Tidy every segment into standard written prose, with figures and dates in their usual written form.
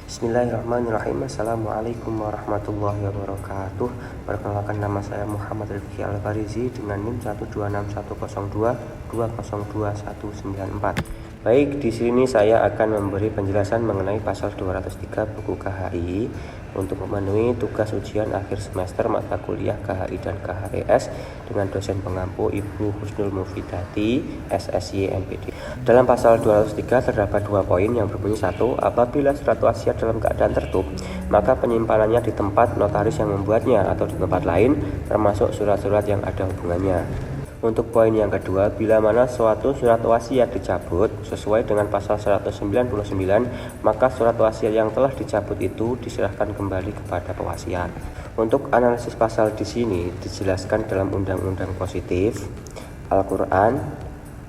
Bismillahirrahmanirrahim. Assalamualaikum warahmatullahi wabarakatuh. Perkenalkan, nama saya Muhammad Rifki Al-Farizi dengan NIM 126.102.202.194. Baik, di sini saya akan memberi penjelasan mengenai pasal 203 buku KHI untuk memenuhi tugas ujian akhir semester mata kuliah KHI dan KHES dengan dosen pengampu Ibu Husnul Mufidati, SSY MPD. Dalam pasal 203 terdapat dua poin yang berbunyi: 1. Apabila surat wasiat dalam keadaan tertutup, maka penyimpanannya di tempat notaris yang membuatnya atau di tempat lain, termasuk surat-surat yang ada hubungannya. Untuk poin yang kedua, bila mana suatu surat wasiat dicabut sesuai dengan pasal 199, maka surat wasiat yang telah dicabut itu diserahkan kembali kepada pewasiat. Untuk analisis pasal di sini dijelaskan dalam undang-undang positif, Al-Quran,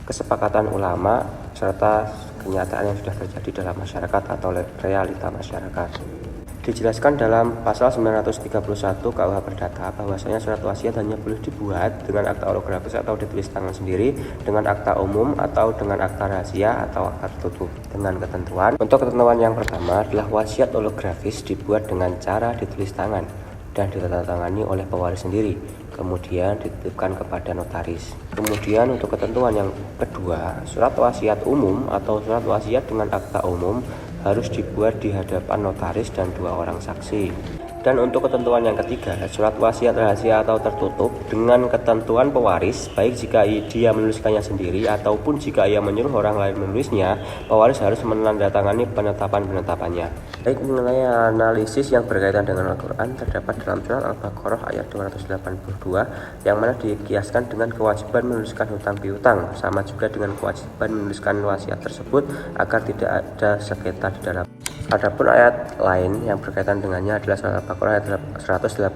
kesepakatan ulama, serta kenyataan yang sudah terjadi dalam masyarakat atau realita masyarakat. Dijelaskan dalam pasal 931 KUH Perdata bahwasanya surat wasiat hanya boleh dibuat dengan akta ortografis atau ditulis tangan sendiri, dengan akta umum atau dengan akta rahasia atau akta tertutup, dengan ketentuan. Untuk ketentuan yang pertama adalah wasiat ortografis dibuat dengan cara ditulis tangan dan ditandatangani oleh pewaris sendiri, kemudian dititipkan kepada notaris. Kemudian untuk ketentuan yang kedua, surat wasiat umum atau surat wasiat dengan akta umum harus dibuat di hadapan notaris dan dua orang saksi. Dan untuk ketentuan yang ketiga, surat wasiat rahasia atau tertutup dengan ketentuan pewaris, baik jika dia menuliskannya sendiri ataupun jika ia menyuruh orang lain menulisnya, pewaris harus menandatangani penetapannya. Baik, mengenai analisis yang berkaitan dengan Al-Quran terdapat dalam surat Al-Baqarah ayat 282 yang mana dikiaskan dengan kewajiban menuliskan hutang piutang, sama juga dengan kewajiban menuliskan wasiat tersebut agar tidak ada sengketa di dalam. Adapun ayat lain yang berkaitan dengannya adalah surat Al-Baqarah ayat 181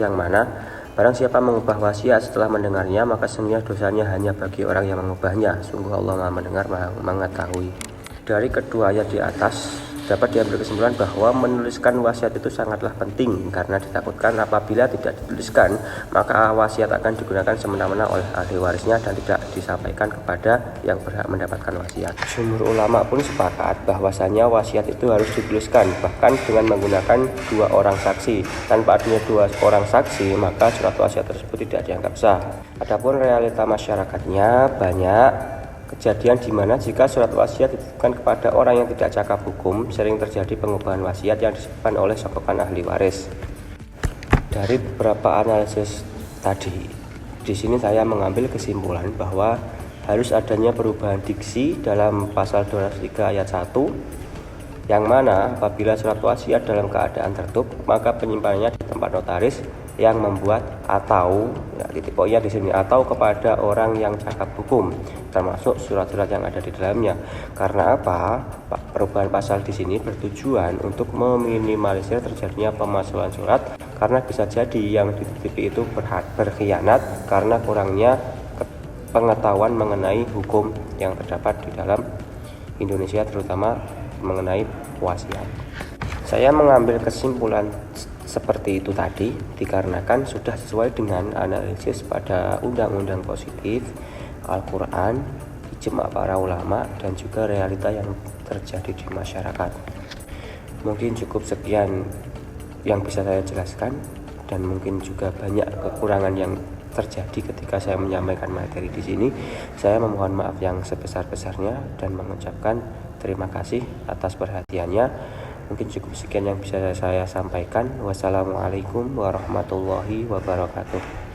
yang mana barang siapa mengubah wasiat setelah mendengarnya, maka sesungguhnya dosanya hanya bagi orang yang mengubahnya. Sungguh Allah Maha mendengar, Maha mengetahui. Dari kedua ayat di atas dapat diambil kesimpulan bahwa menuliskan wasiat itu sangatlah penting, karena ditakutkan apabila tidak dituliskan maka wasiat akan digunakan semena-mena oleh ahli warisnya dan tidak disampaikan kepada yang berhak mendapatkan wasiat. Jumhur ulama pun sepakat bahwasanya wasiat itu harus dituliskan, bahkan dengan menggunakan dua orang saksi. Tanpa adanya dua orang saksi, maka surat wasiat tersebut tidak dianggap sah. Adapun realita masyarakatnya, banyak kejadian di mana jika surat wasiat dititipkan kepada orang yang tidak cakap hukum, sering terjadi pengubahan wasiat yang disebutkan oleh sokokan ahli waris. Dari beberapa analisis tadi, di sini saya mengambil kesimpulan bahwa harus adanya perubahan diksi dalam pasal 203 ayat 1, yang mana apabila surat wasiat dalam keadaan tertutup, maka penyimpanannya di tempat notaris yang membuat, atau titik poinnya di sini, atau kepada orang yang cakap hukum, termasuk surat-surat yang ada di dalamnya. Karena apa? Perubahan pasal di sini bertujuan untuk meminimalisir terjadinya pemalsuan surat, karena bisa jadi yang dititipi itu berkhianat karena kurangnya pengetahuan mengenai hukum yang terdapat di dalam Indonesia, terutama mengenai wasiat. Saya mengambil kesimpulan seperti itu tadi dikarenakan sudah sesuai dengan analisis pada undang-undang positif, Al-Quran, ijma' para ulama, dan juga realita yang terjadi di masyarakat. Mungkin cukup sekian yang bisa saya jelaskan, dan mungkin juga banyak kekurangan yang terjadi ketika saya menyampaikan materi di sini. Saya memohon maaf yang sebesar-besarnya dan mengucapkan terima kasih atas perhatiannya. Mungkin cukup sekian yang bisa saya sampaikan. Wassalamualaikum warahmatullahi wabarakatuh.